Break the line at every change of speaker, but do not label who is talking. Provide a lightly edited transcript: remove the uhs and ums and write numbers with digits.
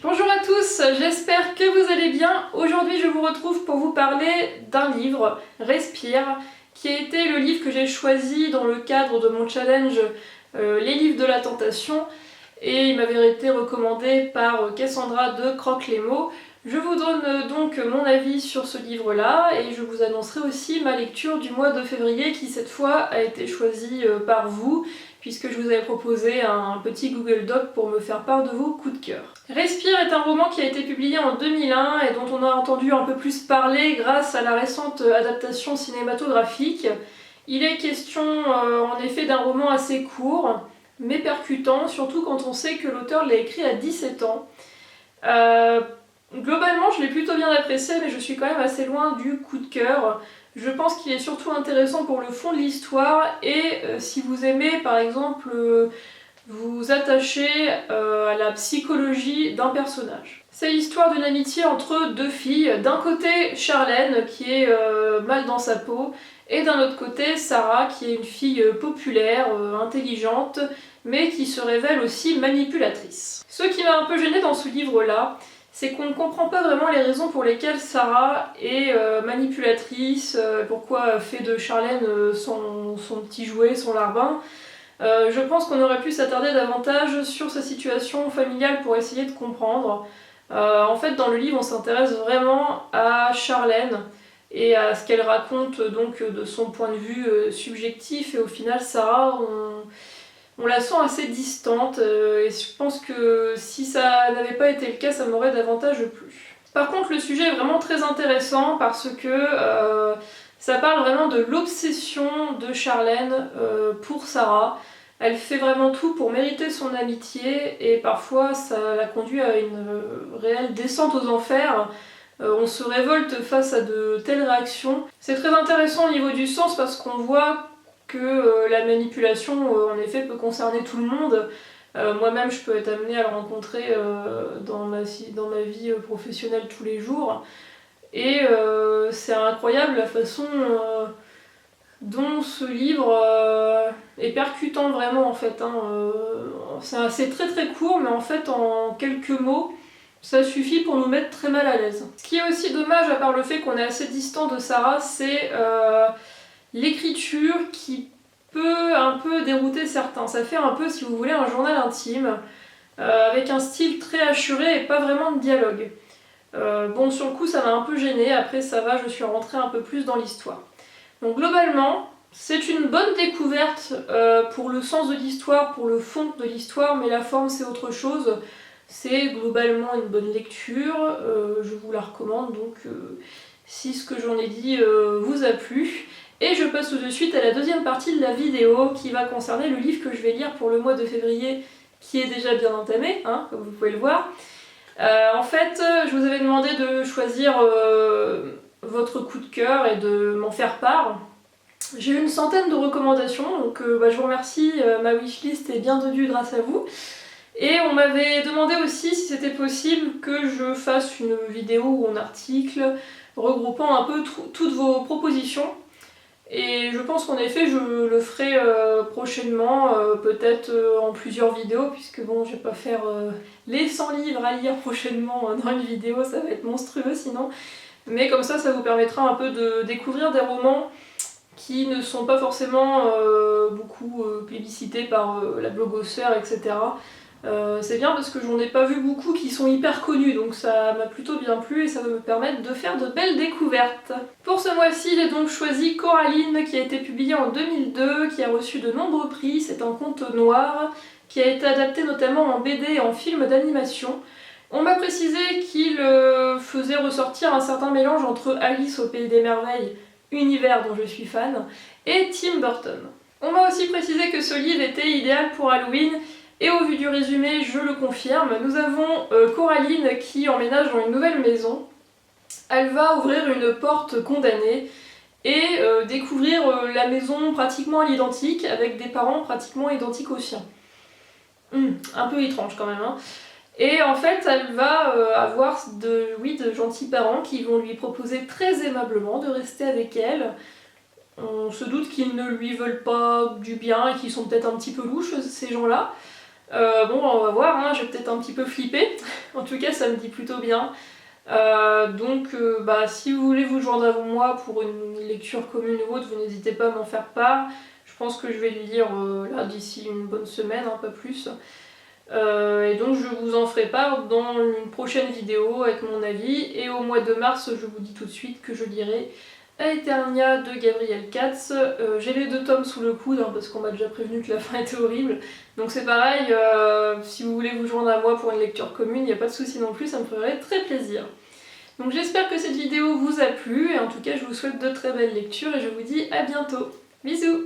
Bonjour à tous, j'espère que vous allez bien. Aujourd'hui je vous retrouve pour vous parler d'un livre, Respire, qui a été le livre que j'ai choisi dans le cadre de mon challenge Les livres de la tentation, et il m'avait été recommandé par Cassandra de Croque les mots. Je vous donne donc mon avis sur ce livre-là et je vous annoncerai aussi ma lecture du mois de février qui cette fois a été choisie par vous, puisque je vous avais proposé un petit Google Doc pour me faire part de vos coups de cœur. Respire est un roman qui a été publié en 2001 et dont on a entendu un peu plus parler grâce à la récente adaptation cinématographique. Il est question en effet d'un roman assez court, mais percutant, surtout quand on sait que l'auteur l'a écrit à 17 ans. Globalement, je l'ai plutôt bien apprécié, mais je suis quand même assez loin du coup de cœur. Je pense qu'il est surtout intéressant pour le fond de l'histoire et si vous aimez par exemple vous attachez à la psychologie d'un personnage. C'est l'histoire d'une amitié entre deux filles. D'un côté Charlène qui est mal dans sa peau et d'un autre côté Sarah qui est une fille populaire, intelligente, mais qui se révèle aussi manipulatrice. Ce qui m'a un peu gênée dans ce livre-là, c'est qu'on ne comprend pas vraiment les raisons pour lesquelles Sarah est manipulatrice, pourquoi elle fait de Charlène son petit jouet, son larbin. Je pense qu'on aurait pu s'attarder davantage sur sa situation familiale pour essayer de comprendre. En fait, dans le livre, on s'intéresse vraiment à Charlène et à ce qu'elle raconte donc de son point de vue subjectif, et au final, Sarah, on la sent assez distante, et je pense que si ça n'avait pas été le cas, ça m'aurait davantage plu. Par contre, le sujet est vraiment très intéressant parce que ça parle vraiment de l'obsession de Charlène pour Sarah. Elle fait vraiment tout pour mériter son amitié et parfois ça la conduit à une réelle descente aux enfers. On se révolte face à de telles réactions. C'est très intéressant au niveau du sens parce qu'on voit que la manipulation en effet peut concerner tout le monde. Moi-même je peux être amenée à le rencontrer dans ma vie professionnelle tous les jours. Et c'est incroyable la façon dont ce livre est percutant vraiment en fait. C'est très très court, mais en fait en quelques mots, ça suffit pour nous mettre très mal à l'aise. Ce qui est aussi dommage, à part le fait qu'on est assez distant de Sarah, c'est l'écriture qui peut un peu dérouter certains. Ça fait un peu, si vous voulez, un journal intime, avec un style très assuré et pas vraiment de dialogue. Bon, sur le coup, ça m'a un peu gênée, après ça va, je suis rentrée un peu plus dans l'histoire. Donc globalement, c'est une bonne découverte pour le sens de l'histoire, pour le fond de l'histoire, mais la forme c'est autre chose. C'est globalement une bonne lecture, je vous la recommande, donc si ce que j'en ai dit vous a plu. Et je passe tout de suite à la deuxième partie de la vidéo qui va concerner le livre que je vais lire pour le mois de février, qui est déjà bien entamé, hein, comme vous pouvez le voir. En fait, je vous avais demandé de choisir votre coup de cœur et de m'en faire part. J'ai eu une centaine de recommandations, donc je vous remercie, ma wishlist est bien tenue grâce à vous. Et on m'avait demandé aussi si c'était possible que je fasse une vidéo ou un article regroupant un peu toutes vos propositions. Et je pense qu'en effet je le ferai prochainement, peut-être en plusieurs vidéos, puisque bon, je vais pas faire les 100 livres à lire prochainement dans une vidéo, ça va être monstrueux sinon. Mais comme ça vous permettra un peu de découvrir des romans qui ne sont pas forcément beaucoup plébiscités par la blogosphère, etc. C'est bien parce que j'en ai pas vu beaucoup qui sont hyper connus, donc ça m'a plutôt bien plu et ça va me permettre de faire de belles découvertes. Pour ce mois-ci, j'ai donc choisi Coraline, qui a été publié en 2002, qui a reçu de nombreux prix. C'est un conte noir qui a été adapté notamment en BD et en film d'animation. On m'a précisé qu'il faisait ressortir un certain mélange entre Alice au Pays des Merveilles, univers dont je suis fan, et Tim Burton. On m'a aussi précisé que ce livre était idéal pour Halloween, et au vu du résumé, je le confirme. Nous avons Coraline qui emménage dans une nouvelle maison. Elle va ouvrir une porte condamnée et découvrir la maison pratiquement à l'identique, avec des parents pratiquement identiques aux siens. Un peu étrange quand même, hein. Et en fait, elle va avoir de gentils parents qui vont lui proposer très aimablement de rester avec elle. On se doute qu'ils ne lui veulent pas du bien et qu'ils sont peut-être un petit peu louches, ces gens-là. Bon, on va voir, hein, je vais peut-être un petit peu flipper. En tout cas, ça me dit plutôt bien. Donc, si vous voulez vous joindre à moi pour une lecture commune ou autre, vous n'hésitez pas à m'en faire part. Je pense que je vais le lire là d'ici une bonne semaine, hein, pas plus. Et donc je vous en ferai part dans une prochaine vidéo avec mon avis. Et au mois de mars, je vous dis tout de suite que je lirai Aeternia de Gabriel Katz. J'ai les 2 tomes sous le coude, hein, parce qu'on m'a déjà prévenu que la fin était horrible. Donc c'est pareil, si vous voulez vous joindre à moi pour une lecture commune, il n'y a pas de souci non plus, ça me ferait très plaisir. Donc j'espère que cette vidéo vous a plu, et en tout cas je vous souhaite de très belles lectures et je vous dis à bientôt. Bisous!